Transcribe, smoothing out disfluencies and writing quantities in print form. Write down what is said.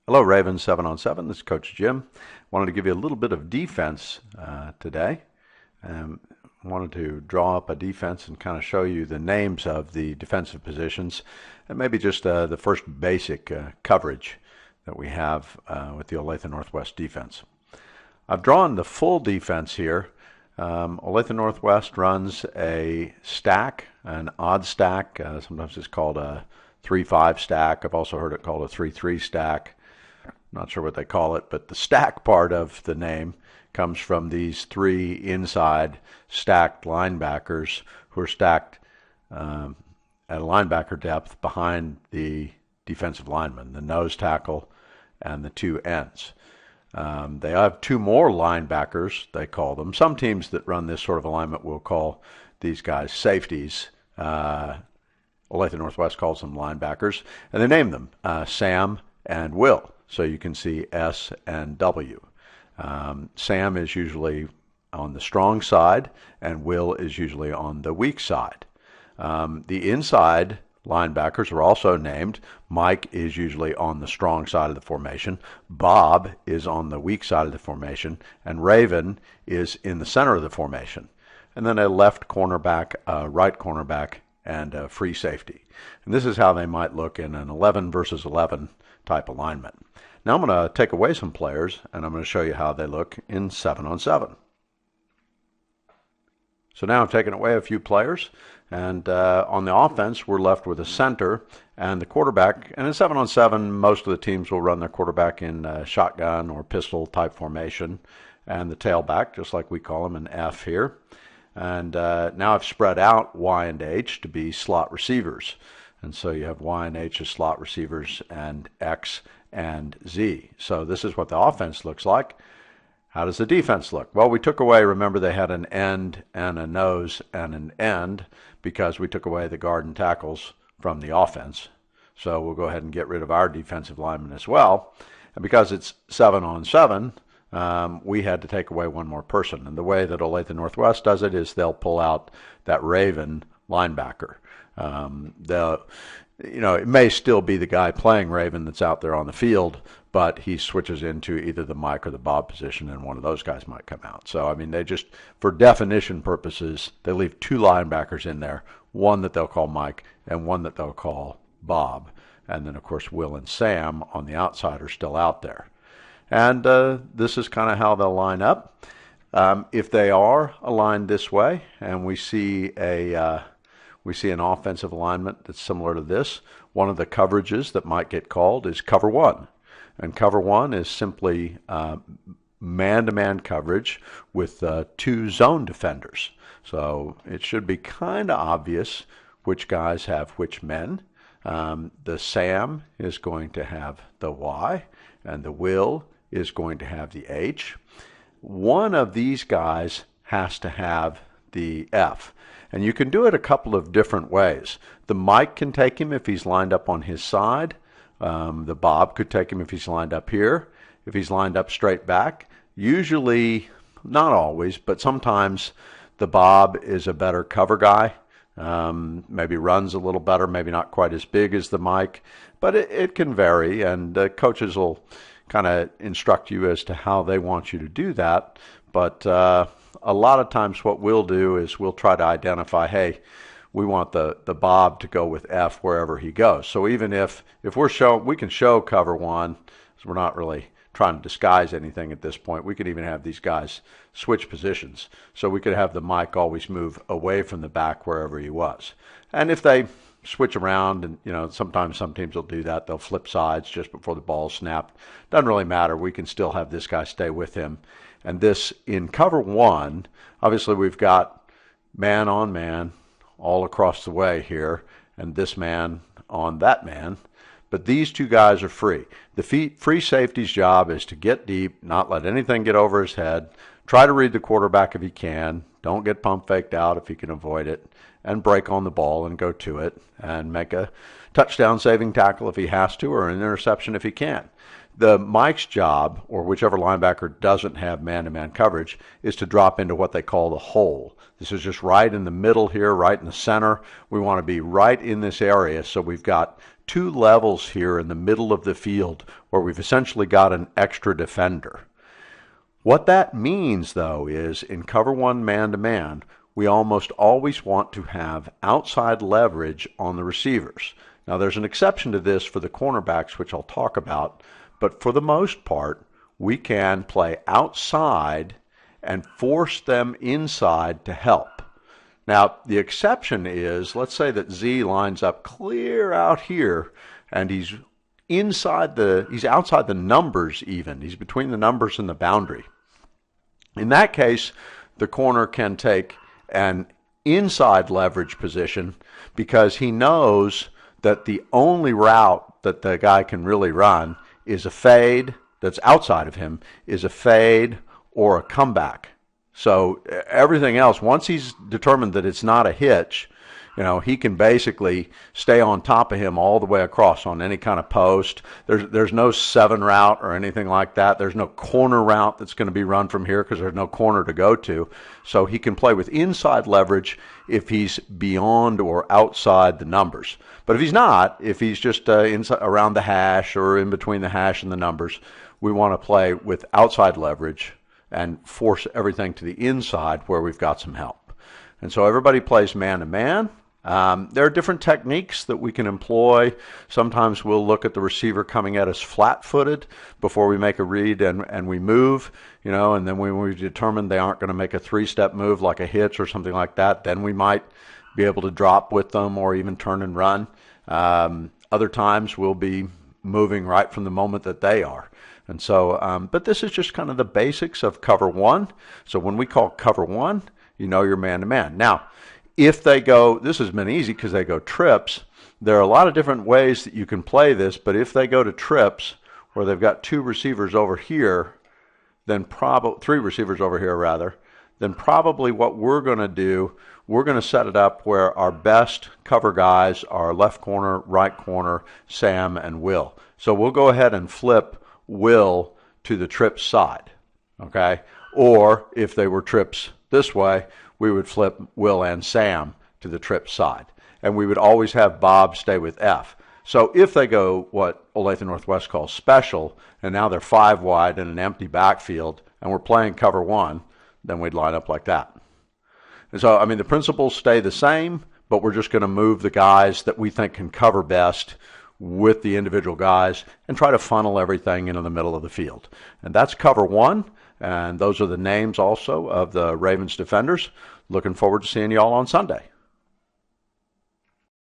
Hello, Ravens 7 on 7. This is Coach Jim. Wanted to give you a little bit of defense today. Wanted to draw up a defense and kind of show you the names of the defensive positions and maybe just the first basic coverage that we have with the Olathe Northwest defense. I've drawn the full defense here. Olathe Northwest runs a stack, an odd stack. Sometimes it's called a 3-5 stack. I've also heard it called a 3-3 stack. Not sure what they call it, but the stack part of the name comes from these three inside stacked linebackers who are stacked at a linebacker depth behind the defensive lineman, the nose tackle and the two ends. They have two more linebackers, they call them. Some teams that run this sort of alignment will call these guys safeties. Olathe Northwest calls them linebackers, and they name them Sam and Will. So you can see S and W. Sam is usually on the strong side, and Will is usually on the weak side. The inside linebackers are also named. Mike is usually on the strong side of the formation. Bob is on the weak side of the formation, and Raven is in the center of the formation. And then a left cornerback, a right cornerback, and a free safety. And this is how they might look in an 11 versus 11 type alignment. Now I'm going to take away some players, and I'm going to show you how they look in 7 on 7. So now I've taken away a few players, and on the offense, we're left with a center and the quarterback. And in 7 on 7, most of the teams will run their quarterback in shotgun or pistol type formation, and the tailback, just like we call him, an F here. And now I've spread out Y and H to be slot receivers. And so you have Y and H as slot receivers and X and Z. So this is what the offense looks like. How does the defense look? Well, we took away, remember they had an end and a nose and an end because we took away the guard and tackles from the offense. So we'll go ahead and get rid of our defensive linemen as well. And because it's 7 on 7, we had to take away one more person. And the way that Olathe Northwest does it is they'll pull out that Raven linebacker. It may still be the guy playing Raven that's out there on the field, but he switches into either the Mike or the Bob position, and one of those guys might come out. So, they just, for definition purposes, they leave two linebackers in there, one that they'll call Mike and one that they'll call Bob. And then, of course, Will and Sam on the outside are still out there. And this is kind of how they'll line up. If they are aligned this way, and we see an offensive alignment that's similar to this, one of the coverages that might get called is cover one. And cover one is simply man-to-man coverage with two zone defenders. So it should be kind of obvious which guys have which men. The Sam is going to have the Y, and the Will is going to have the H. One of these guys has to have the F. And you can do it a couple of different ways. The Mike can take him if he's lined up on his side. The Bob could take him if he's lined up here. If he's lined up straight back, usually, not always, but sometimes the Bob is a better cover guy. Maybe runs a little better, maybe not quite as big as the Mike, but it can vary, and coaches will kind of instruct you as to how they want you to do that. But a lot of times what we'll do is we'll try to identify, hey, we want the Bob to go with F wherever he goes. So even if we can show cover one, so we're not really trying to disguise anything at this point. We could even have these guys switch positions. So we could have the Mike always move away from the back wherever he was. And if they switch around, and sometimes some teams will do that, they'll flip sides just before the ball is snapped. Doesn't really matter. We can still have this guy stay with him. And this, in cover one, obviously we've got man on man all across the way here, and this man on that man. But these two guys are free. The free safety's job is to get deep, not let anything get over his head, try to read the quarterback if he can, don't get pump faked out if he can avoid it, and break on the ball and go to it, and make a touchdown saving tackle if he has to, or an interception if he can. The Mike's job, or whichever linebacker doesn't have man-to-man coverage, is to drop into what they call the hole. This is just right in the middle here, right in the center. We want to be right in this area, so we've got two levels here in the middle of the field where we've essentially got an extra defender. What that means, though, is in cover one man-to-man, we almost always want to have outside leverage on the receivers. Now, there's an exception to this for the cornerbacks, which I'll talk about, but for the most part, we can play outside and force them inside to help. Now, the exception is, let's say that Z lines up clear out here, and he's outside the numbers even. He's between the numbers and the boundary. In that case, the corner can take an inside leverage position because he knows that the only route that the guy can really run is a fade that's outside of him, is a fade or a comeback. So everything else, once he's determined that it's not a hitch, he can basically stay on top of him all the way across on any kind of post. There's no 7 route or anything like that. There's no corner route that's going to be run from here because there's no corner to go to. So he can play with inside leverage if he's beyond or outside the numbers. But if he's not, if he's just inside, around the hash or in between the hash and the numbers, we want to play with outside leverage and force everything to the inside where we've got some help. And so everybody plays man-to-man. There are different techniques that we can employ. Sometimes we'll look at the receiver coming at us flat-footed before we make a read and we move, and then when we determine they aren't going to make a 3-step move like a hitch or something like that, then we might be able to drop with them or even turn and run. Other times we'll be moving right from the moment that they are. And so, but this is just kind of the basics of cover one. So when we call cover one, you're man-to-man. Now, if they go, this has been easy because they go trips. There are a lot of different ways that you can play this, but if they go to trips where they've got 2 receivers over here, then 3 receivers over here rather, then probably what we're going to do, we're going to set it up where our best cover guys are left corner, right corner, Sam and Will. So we'll go ahead and flip Will to the trip side, okay? Or if they were trips this way, we would flip Will and Sam to the trip side. And we would always have Bob stay with F. So if they go what Olathe Northwest calls special, and now they're 5 wide in an empty backfield, and we're playing cover one, then we'd line up like that. And so, the principles stay the same, but we're just going to move the guys that we think can cover best with the individual guys and try to funnel everything into the middle of the field. And that's cover one. And those are the names also of the Ravens defenders. Looking forward to seeing you all on Sunday.